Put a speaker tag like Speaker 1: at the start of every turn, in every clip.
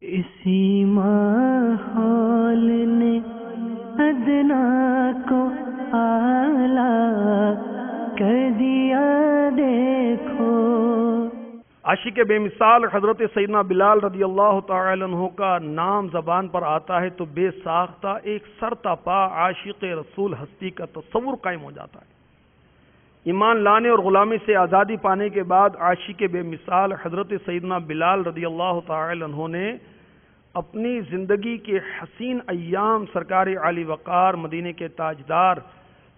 Speaker 1: اسی ماحول نے ادنا کو اعلیٰ کر دیا دیکھو۔
Speaker 2: عاشق بے مثال حضرت سیدنا بلال رضی اللہ تعالی عنہ کا نام زبان پر آتا ہے تو بے ساختہ ایک سرتاپا عاشق رسول ہستی کا تصور قائم ہو جاتا ہے۔ ایمان لانے اور غلامی سے آزادی پانے کے بعد عاشق بے مثال حضرت سیدنا بلال رضی اللہ تعالی عنہ نے اپنی زندگی کے حسین ایام سرکار عالی وقار مدینے کے تاجدار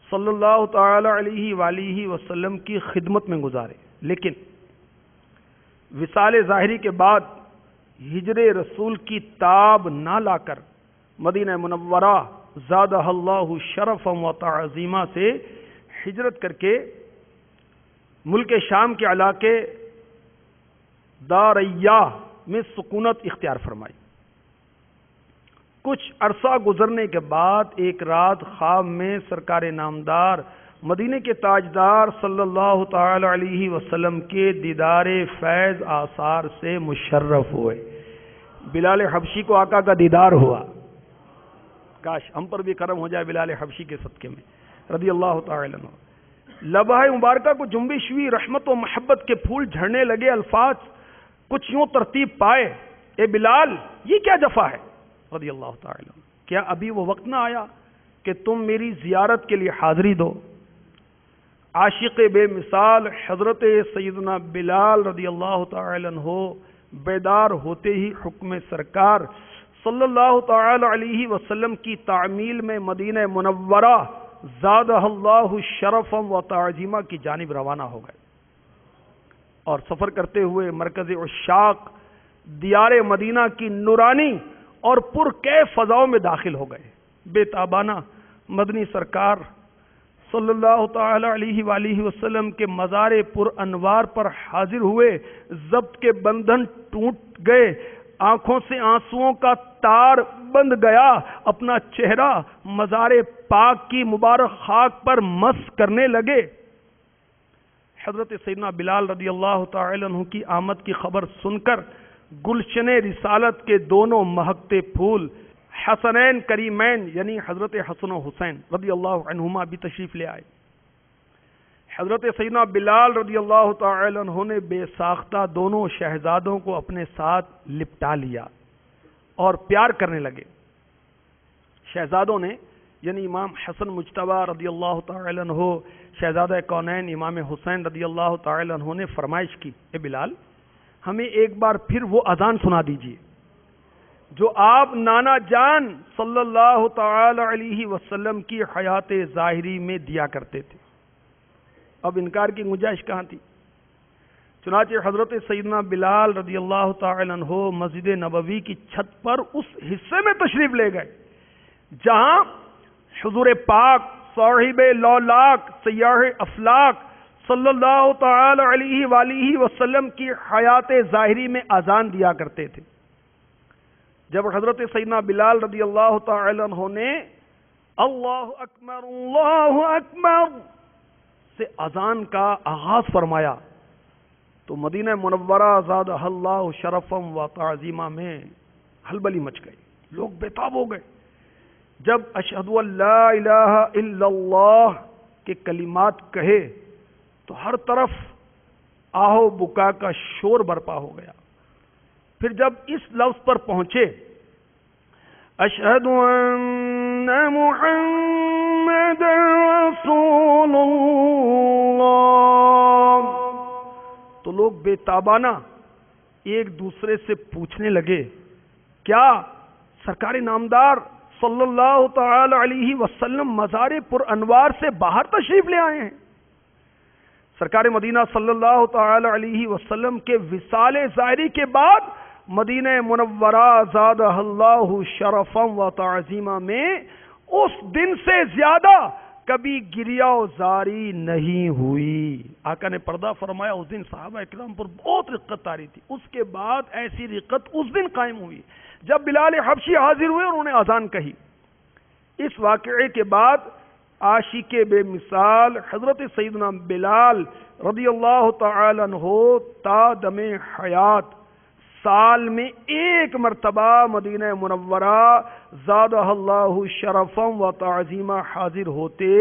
Speaker 2: صلی اللہ تعالی علیہ وآلہ وسلم کی خدمت میں گزارے، لیکن وصال ظاہری کے بعد ہجر رسول کی تاب نہ لا کر مدینہ منورہ زادہ اللہ شرفا و تعظیما سے ہجرت کر کے ملک شام کے علاقے داریا میں سکونت اختیار فرمائی۔ کچھ عرصہ گزرنے کے بعد ایک رات خواب میں سرکار نامدار مدینے کے تاجدار صلی اللہ تعالی علیہ وسلم کے دیدار فیض آثار سے مشرف ہوئے۔ بلال حبشی کو آقا کا دیدار ہوا، کاش ہم پر بھی کرم ہو جائے بلال حبشی کے صدقے میں رضی اللہ تعالی عنہ۔ لبہ مبارکہ کو جنبش ہوئی، رحمت و محبت کے پھول جھڑنے لگے، الفاظ کچھ یوں ترتیب پائے، اے بلال یہ کیا جفا ہے رضی اللہ تعالی عنہ، کیا ابھی وہ وقت نہ آیا کہ تم میری زیارت کے لیے حاضری دو؟ عاشق بے مثال حضرت سیدنا بلال رضی اللہ تعالی عنہ بیدار ہوتے ہی حکم سرکار صلی اللہ تعالی علیہ وسلم کی تعمیل میں مدینہ منورہ زادہ اللہ شرفا و تعظیما کی جانب روانہ ہو گئے، اور سفر کرتے ہوئے مرکز عشاق دیار مدینہ کی نورانی اور پرکیف فضاؤں میں داخل ہو گئے۔ بے تابانہ مدنی سرکار صلی اللہ تعالی علیہ وآلہ وسلم کے مزار پر انوار پر حاضر ہوئے، ضبط کے بندھن ٹوٹ گئے، آنکھوں سے آنسوؤں کا تار بند گیا، اپنا چہرہ مزار پاک کی مبارک خاک پر مس کرنے لگے۔ حضرت سیدنا بلال رضی اللہ تعالی عنہ کی آمد کی خبر سن کر گلشن رسالت کے دونوں مہکتے پھول حسنین کریمین یعنی حضرت حسن و حسین رضی اللہ عنہما بھی تشریف لے آئے۔ حضرت سیدنا بلال رضی اللہ تعالی عنہ نے بے ساختہ دونوں شہزادوں کو اپنے ساتھ لپٹا لیا اور پیار کرنے لگے۔ شہزادوں نے یعنی امام حسن مجتبی رضی اللہ تعالی عنہ، شہزادہ کونین امام حسین رضی اللہ تعالی عنہ نے فرمائش کی، اے بلال ہمیں ایک بار پھر وہ اذان سنا دیجیے جو آپ نانا جان صلی اللہ تعالی علیہ وسلم کی حیات ظاہری میں دیا کرتے تھے۔ اب انکار کی گنجائش کہاں تھی؟ چنانچہ حضرت سیدنا بلال رضی اللہ تعالی عنہ مسجد نبوی کی چھت پر اس حصے میں تشریف لے گئے جہاں حضور پاک صاحب لولاک سیاح افلاک صلی اللہ تعالی علیہ وآلہ وسلم کی حیات ظاہری میں اذان دیا کرتے تھے۔ جب حضرت سیدنا بلال رضی اللہ تعالی عنہ نے اللہ اکبر سے اذان کا آغاز فرمایا تو مدینہ منورہ زادہ اللہ شرفا و تعظیما میں ہلبلی مچ گئی، لوگ بےتاب ہو گئے۔ جب اشہد ان لا الہ الا اللہ کے کلمات کہے تو ہر طرف آہو بکا کا شور برپا ہو گیا۔ پھر جب اس لفظ پر پہنچے اشہد ان محمد رسول اللہ تو لوگ بے تابانہ ایک دوسرے سے پوچھنے لگے، کیا سرکار نامدار صلی اللہ تعالی علیہ وسلم مزار پر انوار سے باہر تشریف لے آئے ہیں؟ سرکار مدینہ صلی اللہ تعالی علیہ وسلم کے وصال ظاہری کے بعد مدینہ منورہ زادہ اللہ شرفا و تعظیما میں اس دن سے زیادہ کبھی گریہ و زاری نہیں ہوئی۔ آقا نے پردہ فرمایا، اس دن صحابہ اکرام پر بہت رقت آ رہی تھی، اس کے بعد ایسی رقت اس دن قائم ہوئی جب بلال حبشی حاضر ہوئے اور انہوں نے اذان کہی۔ اس واقعے کے بعد عاشق بے مثال حضرت سیدنا بلال رضی اللہ تعالی عنہ تا دم حیات سال میں ایک مرتبہ مدینہ منورہ زادہ اللہ شرفا و تعظیما حاضر ہوتے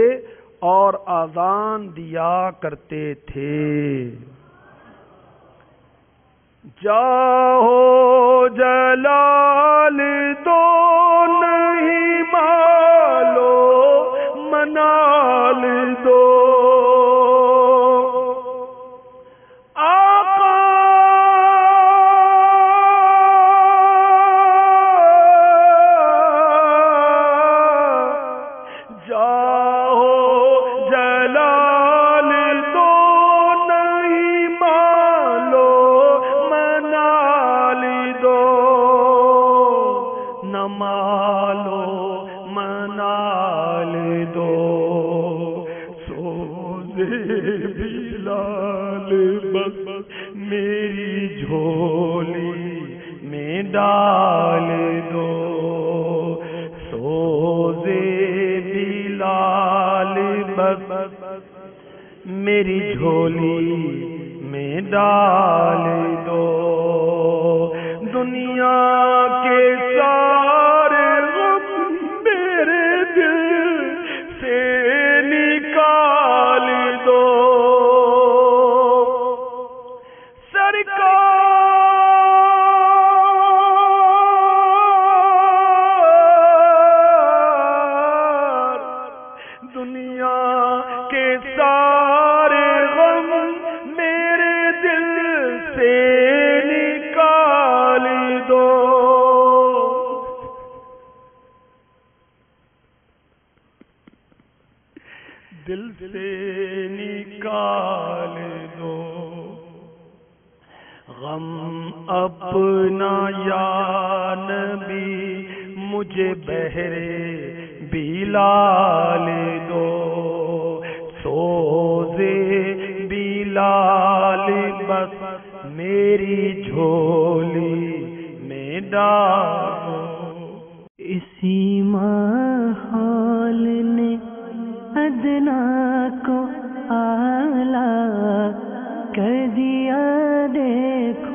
Speaker 2: اور اذان دیا کرتے تھے۔ جاہو جلال دو نہیں مالو منال دو، میری جھولی میں ڈال دو، سوزے بلال بس میری جھولی میں ڈال دو، دنیا کے سارے غم میرے دل سے نکال دو، دل سے نکال دو غم اپنا یا نبی، مجھے بہرے بلال دو، سوزے بلال بس میری جھولی میں ڈالو۔
Speaker 1: اسی ماحول نے ادنا کو اعلیٰ کر دیا، دیکھو